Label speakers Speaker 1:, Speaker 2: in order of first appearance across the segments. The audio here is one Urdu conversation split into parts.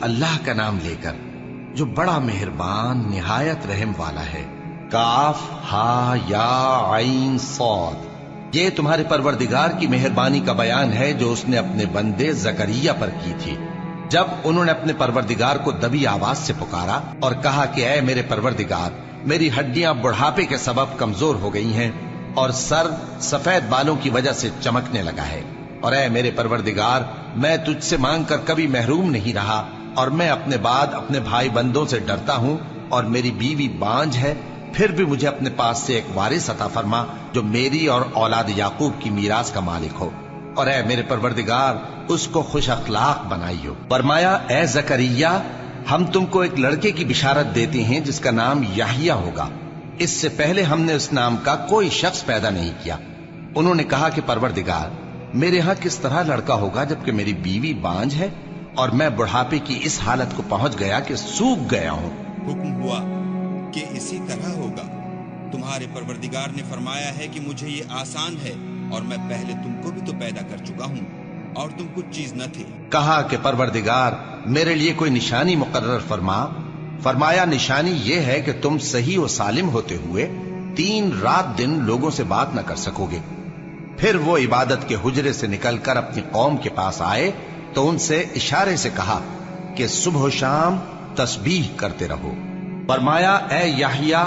Speaker 1: اللہ کا نام لے کر جو بڑا مہربان نہایت رحم والا ہے۔ کاف ہا یا عین صاد، یہ تمہارے پروردگار کی مہربانی کا بیان ہے جو اس نے اپنے بندے زکریا پر کی تھی جب انہوں نے اپنے پروردگار کو دبی آواز سے پکارا اور کہا کہ اے میرے پروردگار، میری ہڈیاں بڑھاپے کے سبب کمزور ہو گئی ہیں اور سر سفید بالوں کی وجہ سے چمکنے لگا ہے، اور اے میرے پروردگار، میں تجھ سے مانگ کر کبھی محروم نہیں رہا، اور میں اپنے بعد اپنے بھائی بندوں سے ڈرتا ہوں، اور میری بیوی بانجھ ہے، پھر بھی مجھے اپنے پاس سے ایک وارث عطا فرما جو میری اور اولاد یعقوب کی میراث کا مالک ہو، اور اے میرے پروردگار اس کو خوش اخلاق بنائیو۔ فرمایا اے زکریا، ہم تم کو ایک لڑکے کی بشارت دیتے ہیں جس کا نام یحییٰ ہوگا، اس سے پہلے ہم نے اس نام کا کوئی شخص پیدا نہیں کیا۔ انہوں نے کہا کہ پروردگار، میرے ہاں کس طرح لڑکا ہوگا جبکہ میری بیوی بانجھ ہے اور میں بڑھاپے کی اس حالت کو پہنچ گیا کہ سوکھ گیا ہوں۔
Speaker 2: حکم ہوا کہ اسی طرح ہوگا۔ تمہارے پروردگار نے فرمایا ہے کہ مجھے یہ آسان ہے، اور میں پہلے تم کو بھی تو پیدا کر چکا ہوں اور تم کچھ چیز نہ تھے۔
Speaker 1: کہا کہ پروردگار میرے لیے کوئی نشانی مقرر فرما۔ فرمایا نشانی یہ ہے کہ تم صحیح و سالم ہوتے ہوئے 3 رات دن لوگوں سے بات نہ کر سکو گے۔ پھر وہ عبادت کے حجرے سے نکل کر اپنی قوم کے پاس آئے تو ان سے اشارے سے کہا کہ صبح و شام تسبیح کرتے رہو۔ فرمایا اے یحییٰ،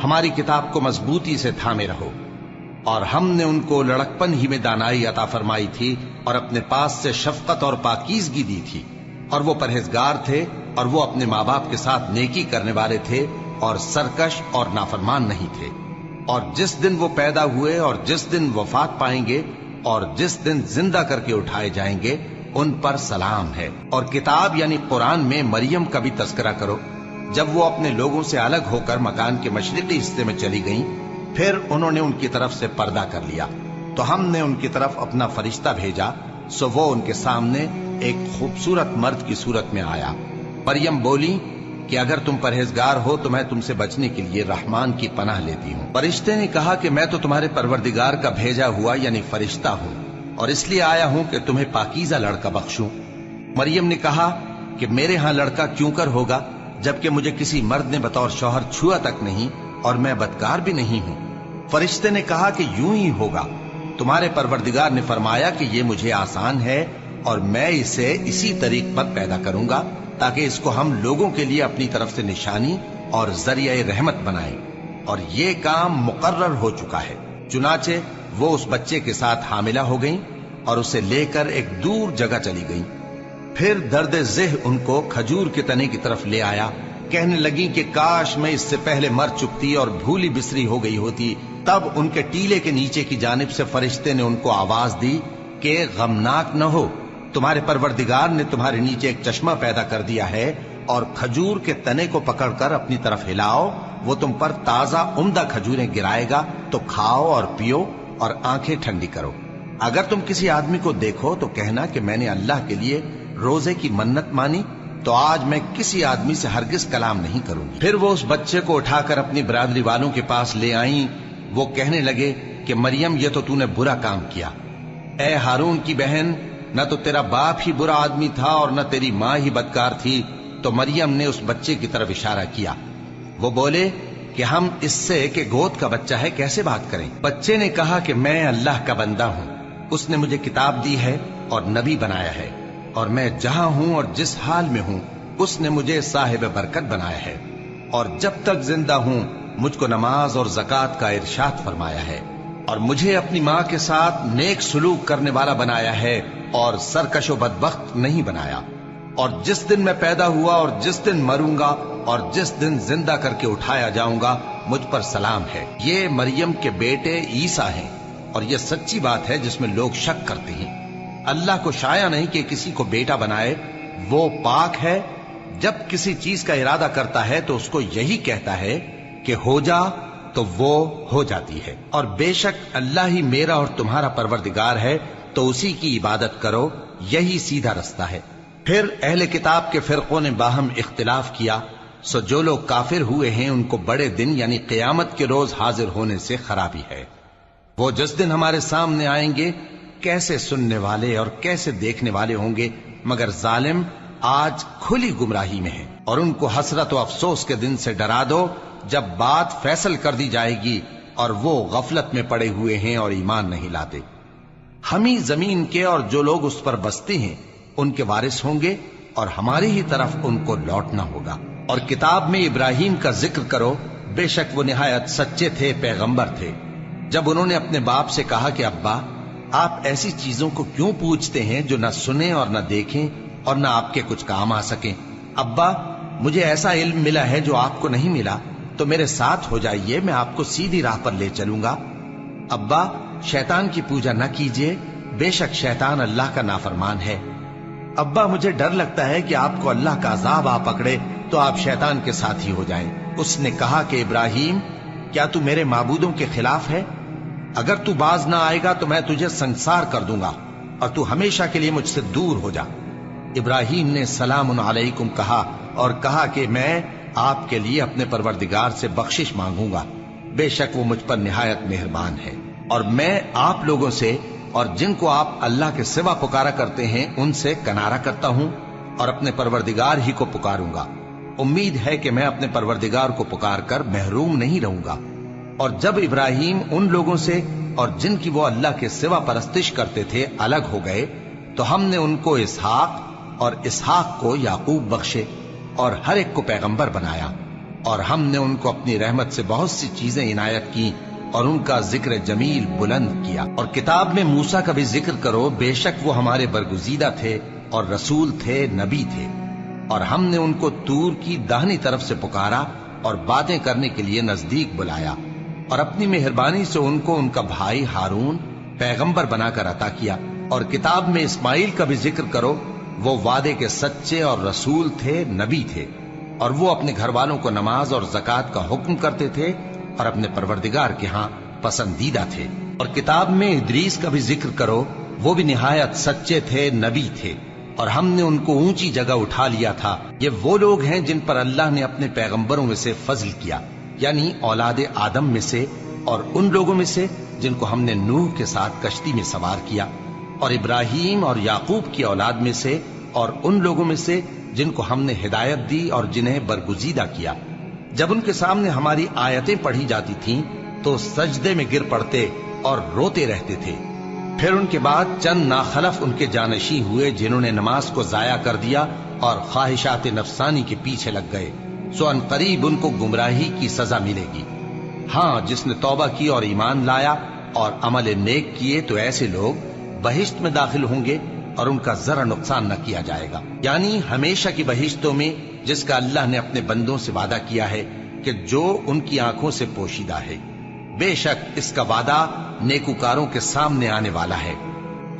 Speaker 1: ہماری کتاب کو مضبوطی سے تھامے رہو، اور ہم نے ان کو لڑکپن ہی میں دانائی عطا فرمائی تھی اور اپنے پاس سے شفقت اور پاکیزگی دی تھی، اور وہ پرہیزگار تھے اور وہ اپنے ماں باپ کے ساتھ نیکی کرنے والے تھے اور سرکش اور نافرمان نہیں تھے۔ اور جس دن وہ پیدا ہوئے اور جس دن وفات پائیں گے اور جس دن زندہ کر کے اٹھائے جائیں گے ان پر سلام ہے۔ اور کتاب یعنی قرآن میں مریم کا بھی تذکرہ کرو، جب وہ اپنے لوگوں سے الگ ہو کر مکان کے مشرقی حصے میں چلی گئیں، پھر انہوں نے ان کی طرف سے پردہ کر لیا تو ہم نے ان کی طرف اپنا فرشتہ بھیجا، سو وہ ان کے سامنے ایک خوبصورت مرد کی صورت میں آیا۔ مریم بولی کہ اگر تم پرہیزگار ہو تو میں تم سے بچنے کے لیے رحمان کی پناہ لیتی ہوں۔ فرشتے نے کہا کہ میں تو تمہارے پروردگار کا بھیجا ہوا یعنی فرشتہ ہوں، اور اس لیے آیا ہوں کہ تمہیں پاکیزہ لڑکا بخشوں۔ مریم نے کہا کہ میرے ہاں لڑکا کیوں کر ہوگا جبکہ مجھے کسی مرد نے بطور شوہر چھوا تک نہیں اور میں بدکار بھی نہیں ہوں۔ فرشتے نے کہا کہ یوں ہی ہوگا، تمہارے پروردگار نے فرمایا کہ یہ مجھے آسان ہے اور میں اسے اسی طریق پر پیدا کروں گا تاکہ اس کو ہم لوگوں کے لیے اپنی طرف سے نشانی اور ذریعہ رحمت بنائیں، اور یہ کام مقرر ہو چکا ہے۔ چنانچہ وہ اس بچے کے ساتھ حاملہ ہو گئیں اور اسے لے کر ایک دور جگہ چلی گئیں۔ پھر درد ذہ ان کو کھجور کے تنے کی طرف لے آیا، کہنے لگیں کہ کاش میں اس سے پہلے مر چکتی اور بھولی بسری ہو گئی ہوتی۔ تب ان کے ٹیلے کے نیچے کی جانب سے فرشتے نے ان کو آواز دی کہ غمناک نہ ہو، تمہارے پروردگار نے تمہارے نیچے ایک چشمہ پیدا کر دیا ہے، اور کھجور کے تنے کو پکڑ کر اپنی طرف ہلاؤ، وہ تم پر تازہ عمدہ کھجوریں گرائے گا، تو کھاؤ اور پیو اور آنکھیں ٹھنڈی کرو۔ اگر تم کسی آدمی کو دیکھو تو کہنا کہ میں نے اللہ کے لیے روزے کی منت مانی، تو آج میں کسی آدمی سے ہرگز کلام نہیں کروں گی۔ پھر وہ اس بچے کو اٹھا کر اپنی برادری والوں کے پاس لے آئیں۔ وہ کہنے لگے کہ مریم یہ تو نے برا کام کیا، اے ہارون کی بہن، نہ تو تیرا باپ ہی برا آدمی تھا اور نہ تیری ماں ہی بدکار تھی۔ تو مریم نے اس بچے کی طرف اشارہ کیا۔ وہ بولے کہ ہم اس سے کہ گود کا بچہ ہے کیسے بات کریں؟ بچے نے کہا کہ میں اللہ کا بندہ ہوں، اس نے مجھے کتاب دی ہے اور نبی بنایا ہے، اور میں جہاں ہوں اور جس حال میں ہوں اس نے مجھے صاحب برکت بنایا ہے، اور جب تک زندہ ہوں مجھ کو نماز اور زکوٰۃ کا ارشاد فرمایا ہے، اور مجھے اپنی ماں کے ساتھ نیک سلوک کرنے والا بنایا ہے اور سرکش و بدبخت نہیں بنایا، اور جس دن میں پیدا ہوا اور جس دن مروں گا اور جس دن زندہ کر کے اٹھایا جاؤں گا مجھ پر سلام ہے۔ یہ مریم کے بیٹے عیسیٰ ہیں، اور یہ سچی بات ہے جس میں لوگ شک کرتے ہیں۔ اللہ کو شایع نہیں کہ کسی کو بیٹا بنائے، وہ پاک ہے، جب کسی چیز کا ارادہ کرتا ہے تو اس کو یہی کہتا ہے کہ ہو جا تو وہ ہو جاتی ہے، اور بے شک اللہ ہی میرا اور تمہارا پروردگار ہے، تو اسی کی عبادت کرو، یہی سیدھا رستہ ہے۔ پھر اہل کتاب کے فرقوں نے باہم اختلاف کیا، سو جو لوگ کافر ہوئے ہیں ان کو بڑے دن یعنی قیامت کے روز حاضر ہونے سے خرابی ہے۔ وہ جس دن ہمارے سامنے آئیں گے کیسے سننے والے اور کیسے دیکھنے والے ہوں گے، مگر ظالم آج کھلی گمراہی میں ہیں، اور ان کو حسرت و افسوس کے دن سے ڈرا دو جب بات فیصل کر دی جائے گی اور وہ غفلت میں پڑے ہوئے ہیں اور ایمان نہیں لاتے۔ ہم ہی زمین کے اور جو لوگ اس پر بستے ہیں ان کے وارث ہوں گے، اور ہماری ہی طرف ان کو لوٹنا ہوگا۔ اور کتاب میں ابراہیم کا ذکر کرو، بے شک وہ نہایت سچے تھے، پیغمبر تھے۔ جب انہوں نے اپنے باپ سے کہا کہ ابا، آپ ایسی چیزوں کو کیوں پوچھتے ہیں جو نہ سنیں اور نہ دیکھیں اور نہ آپ کے کچھ کام آ سکیں؟ ابا، مجھے ایسا علم ملا ہے جو آپ کو نہیں ملا، تو میرے ساتھ ہو جائیے، میں آپ کو سیدھی راہ پر لے چلوں گا۔ ابا، شیطان کی پوجا نہ کیجیے، بے شک شیطان اللہ کا نافرمان ہے۔ ابا، مجھے ڈر لگتا ہے کہ آپ کو اللہ کا عذاب آ پکڑے تو آپ شیطان کے ساتھ ہی ہو جائیں۔ اس نے کہا کہ ابراہیم، کیا تو میرے معبودوں کے خلاف ہے؟ اگر تو باز نہ آئے گا تو میں تجھے سنسار کر دوں گا اور تو ہمیشہ کے لیے مجھ سے دور ہو جا۔ ابراہیم نے سلام علیکم کہا اور کہا کہ میں آپ کے لیے اپنے پروردگار سے بخشش مانگوں گا، بے شک وہ مجھ پر نہایت مہربان ہے، اور میں آپ لوگوں سے اور جن کو آپ اللہ کے سوا پکارا کرتے ہیں ان سے کنارہ کرتا ہوں اور اپنے پروردگار ہی کو پکاروں گا۔ امید ہے کہ میں اپنے پروردگار کو پکار کر محروم نہیں رہوں گا۔ اور جب ابراہیم ان لوگوں سے اور جن کی وہ اللہ کے سوا پرستش کرتے تھے الگ ہو گئے تو ہم نے ان کو اسحاق اور اسحاق کو یعقوب بخشے اور ہر ایک کو پیغمبر بنایا، اور ہم نے ان کو اپنی رحمت سے بہت سی چیزیں عنایت کی اور ان کا ذکر جمیل بلند کیا۔ اور کتاب میں موسیٰ کا بھی ذکر کرو، بے شک وہ ہمارے برگزیدہ تھے اور رسول تھے، نبی تھے، اور ہم نے ان کو طور کی داہنی طرف سے پکارا اور باتیں کرنے کے لیے نزدیک بلایا، اور اپنی مہربانی سے ان کو ان کا بھائی ہارون پیغمبر بنا کر عطا کیا۔ اور کتاب میں اسماعیل کا بھی ذکر کرو، وہ وعدے کے سچے اور رسول تھے، نبی تھے، اور وہ اپنے گھر والوں کو نماز اور زکوٰۃ کا حکم کرتے تھے اور اپنے پروردگار کے ہاں پسندیدہ تھے۔ اور کتاب میں ادریس کا بھی ذکر کرو، وہ بھی نہایت سچے تھے، نبی تھے، اور ہم نے ان کو اونچی جگہ اٹھا لیا تھا۔ یہ وہ لوگ ہیں جن پر اللہ نے اپنے پیغمبروں میں سے فضل کیا، یعنی اولاد آدم میں سے، اور ان لوگوں میں سے جن کو ہم نے نوح کے ساتھ کشتی میں سوار کیا، اور ابراہیم اور یعقوب کی اولاد میں سے، اور ان لوگوں میں سے جن کو ہم نے ہدایت دی اور جنہیں برگزیدہ کیا۔ جب ان کے سامنے ہماری آیتیں پڑھی جاتی تھیں تو سجدے میں گر پڑتے اور روتے رہتے تھے۔ پھر ان کے بعد چند ناخلف ان کے جانشی ہوئے جنہوں نے نماز کو ضائع کر دیا اور خواہشات نفسانی کے پیچھے لگ گئے، سو ان قریب ان کو گمراہی کی سزا ملے گی۔ ہاں، جس نے توبہ کی اور ایمان لایا اور عمل نیک کیے تو ایسے لوگ بہشت میں داخل ہوں گے اور ان کا ذرا نقصان نہ کیا جائے گا، یعنی ہمیشہ کی بہشتوں میں، جس کا اللہ نے اپنے بندوں سے وعدہ کیا ہے کہ جو ان کی آنکھوں سے پوشیدہ ہے۔ بے شک اس کا وعدہ نیکوکاروں کے سامنے آنے والا ہے،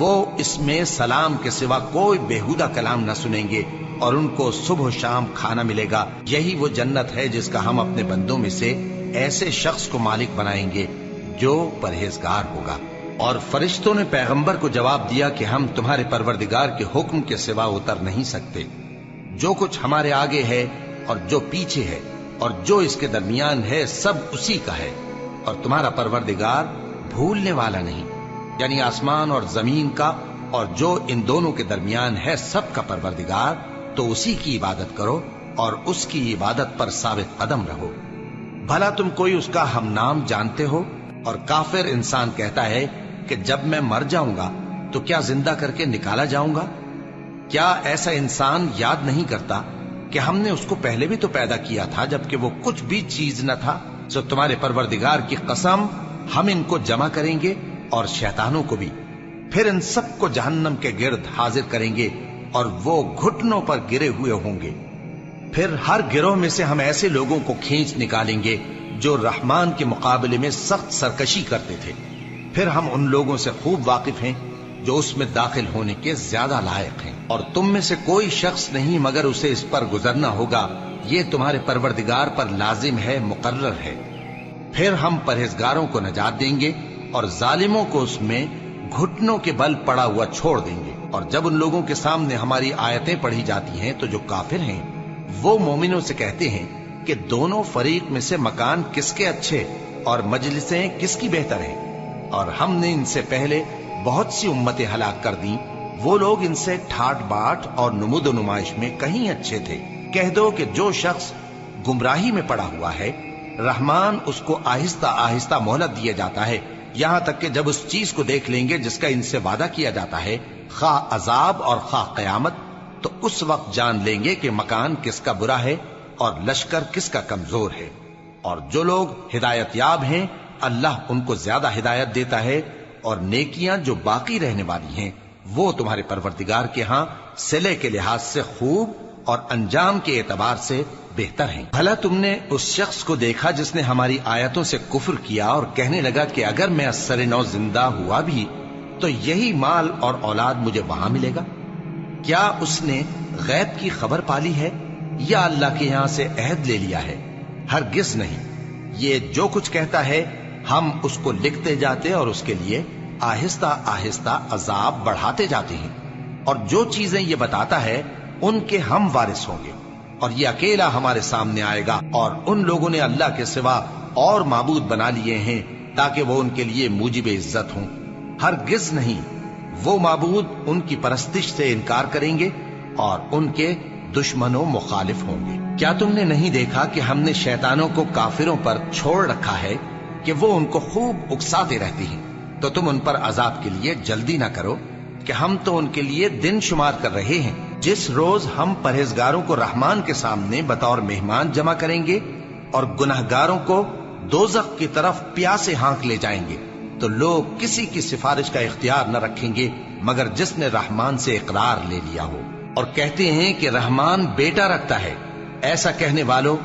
Speaker 1: وہ اس میں سلام کے سوا کوئی بےہودہ کلام نہ سنیں گے، اور ان کو صبح و شام کھانا ملے گا۔ یہی وہ جنت ہے جس کا ہم اپنے بندوں میں سے ایسے شخص کو مالک بنائیں گے جو پرہیزگار ہوگا۔ اور فرشتوں نے پیغمبر کو جواب دیا کہ ہم تمہارے پروردگار کے حکم کے سوا اتر نہیں سکتے۔ جو کچھ ہمارے آگے ہے اور جو پیچھے ہے اور جو اس کے درمیان ہے سب اسی کا ہے، اور تمہارا پروردگار بھولنے والا نہیں، یعنی آسمان اور زمین کا اور جو ان دونوں کے درمیان ہے سب کا پروردگار، تو اسی کی عبادت کرو اور اس کی عبادت پر ثابت قدم رہو۔ بھلا تم کوئی اس کا ہم نام جانتے ہو؟ اور کافر انسان کہتا ہے کہ جب میں مر جاؤں گا تو کیا زندہ کر کے نکالا جاؤں گا؟ کیا ایسا انسان یاد نہیں کرتا کہ ہم نے اس کو پہلے بھی تو پیدا کیا تھا جبکہ وہ کچھ بھی چیز نہ تھا؟ سو تمہارے پروردگار کی قسم، ہم ان کو جمع کریں گے اور شیطانوں کو بھی، پھر ان سب کو جہنم کے گرد حاضر کریں گے اور وہ گھٹنوں پر گرے ہوئے ہوں گے۔ پھر ہر گروہ میں سے ہم ایسے لوگوں کو کھینچ نکالیں گے جو رحمان کے مقابلے میں سخت سرکشی کرتے تھے۔ پھر ہم ان لوگوں سے خوب واقف ہیں جو اس میں داخل ہونے کے زیادہ لائق ہیں، اور تم میں سے کوئی شخص نہیں مگر اسے اس پر گزرنا ہوگا، یہ تمہارے پروردگار پر لازم ہے، مقرر ہے۔ پھر ہم پرہیزگاروں کو نجات دیں گے اور ظالموں کو اس میں گھٹنوں کے بل پڑا ہوا چھوڑ دیں گے۔ اور جب ان لوگوں کے سامنے ہماری آیتیں پڑھی جاتی ہیں تو جو کافر ہیں وہ مومنوں سے کہتے ہیں کہ دونوں فریق میں سے مکان کس کے اچھے اور مجلسیں کس کی بہتر ہیں، اور ہم نے ان سے پہلے بہت سی امتیں ہلاک کر دیں، وہ لوگ ان سے ٹھاٹ باٹ اور نمود و نمائش میں کہیں اچھے تھے۔ کہہ دو کہ جو شخص گمراہی میں پڑا ہوا ہے، رحمان اس کو آہستہ آہستہ مہلت دیا جاتا ہے، یہاں تک کہ جب اس چیز کو دیکھ لیں گے جس کا ان سے وعدہ کیا جاتا ہے، خواہ عذاب اور خواہ قیامت، تو اس وقت جان لیں گے کہ مکان کس کا برا ہے اور لشکر کس کا کمزور ہے۔ اور جو لوگ ہدایت یاب ہیں، اللہ ان کو زیادہ ہدایت دیتا ہے، اور نیکیاں جو باقی رہنے والی ہیں وہ تمہارے پروردگار کے ہاں صلے کے لحاظ سے خوب اور انجام کے اعتبار سے بہتر ہیں۔ بھلا تم نے اس شخص کو دیکھا جس نے ہماری آیتوں سے کفر کیا اور کہنے لگا کہ اگر میں اثر نو زندہ ہوا بھی تو یہی مال اور اولاد مجھے وہاں ملے گا؟ کیا اس نے غیب کی خبر پالی ہے یا اللہ کے یہاں سے عہد لے لیا ہے؟ ہرگز نہیں، یہ جو کچھ کہتا ہے ہم اس کو لکھتے جاتے اور اس کے لیے آہستہ آہستہ عذاب بڑھاتے جاتے ہیں، اور جو چیزیں یہ بتاتا ہے ان کے ہم وارث ہوں گے، اور یہ اکیلا ہمارے سامنے آئے گا، اور ان لوگوں نے اللہ کے سوا اور معبود بنا لیے ہیں تاکہ وہ ان کے لیے موجب عزت ہوں۔ ہرگز نہیں، وہ معبود ان کی پرستش سے انکار کریں گے اور ان کے دشمنوں مخالف ہوں گے۔ کیا تم نے نہیں دیکھا کہ ہم نے شیطانوں کو کافروں پر چھوڑ رکھا ہے کہ وہ ان کو خوب اکساتے رہتی ہیں؟ تو تم ان پر عذاب کے لیے جلدی نہ کرو کہ ہم تو ان کے لیے دن شمار کر رہے ہیں۔ جس روز ہم پرہیزگاروں کو رحمان کے سامنے بطور مہمان جمع کریں گے اور گناہگاروں کو دوزخ کی طرف پیاسے ہانک لے جائیں گے، تو لوگ کسی کی سفارش کا اختیار نہ رکھیں گے مگر جس نے رحمان سے اقرار لے لیا ہو، اور کہتے ہیں کہ رحمان بیٹا رکھتا ہے۔ ایسا کہنے والوں،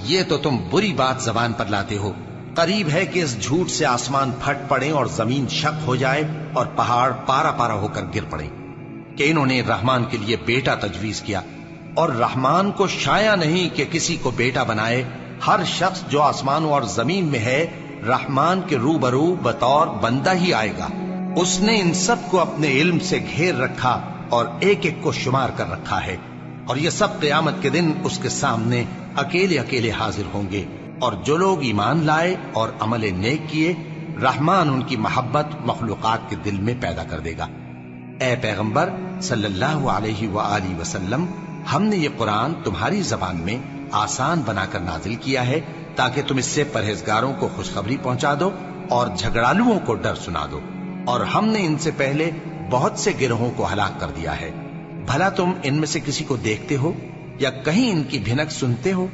Speaker 1: یہ تو تم بری بات زبان پر لاتے ہو۔ قریب ہے کہ اس جھوٹ سے آسمان پھٹ پڑے اور زمین شق ہو جائے اور پہاڑ پارا پارا ہو کر گر پڑے کہ انہوں نے رحمان کے لیے بیٹا تجویز کیا، اور رحمان کو شایع نہیں کہ کسی کو بیٹا بنائے۔ ہر شخص جو آسمانوں اور زمین میں ہے رحمان کے روبرو بطور بندہ ہی آئے گا۔ اس نے ان سب کو اپنے علم سے گھیر رکھا اور ایک ایک کو شمار کر رکھا ہے، اور یہ سب قیامت کے دن اس کے سامنے اکیلے اکیلے حاضر ہوں گے۔ اور جو لوگ ایمان لائے اور عمل نیک کیے، رحمان ان کی محبت مخلوقات کے دل میں پیدا کر دے گا۔ اے پیغمبر صلی اللہ علیہ وآلہ وسلم، ہم نے یہ قرآن تمہاری زبان میں آسان بنا کر نازل کیا ہے تاکہ تم اس سے پرہیزگاروں کو خوشخبری پہنچا دو اور جھگڑالوؤں کو ڈر سنا دو، اور ہم نے ان سے پہلے بہت سے گروہوں کو ہلاک کر دیا ہے۔ بھلا تم ان میں سے کسی کو دیکھتے ہو یا کہیں ان کی بھنک سنتے ہو؟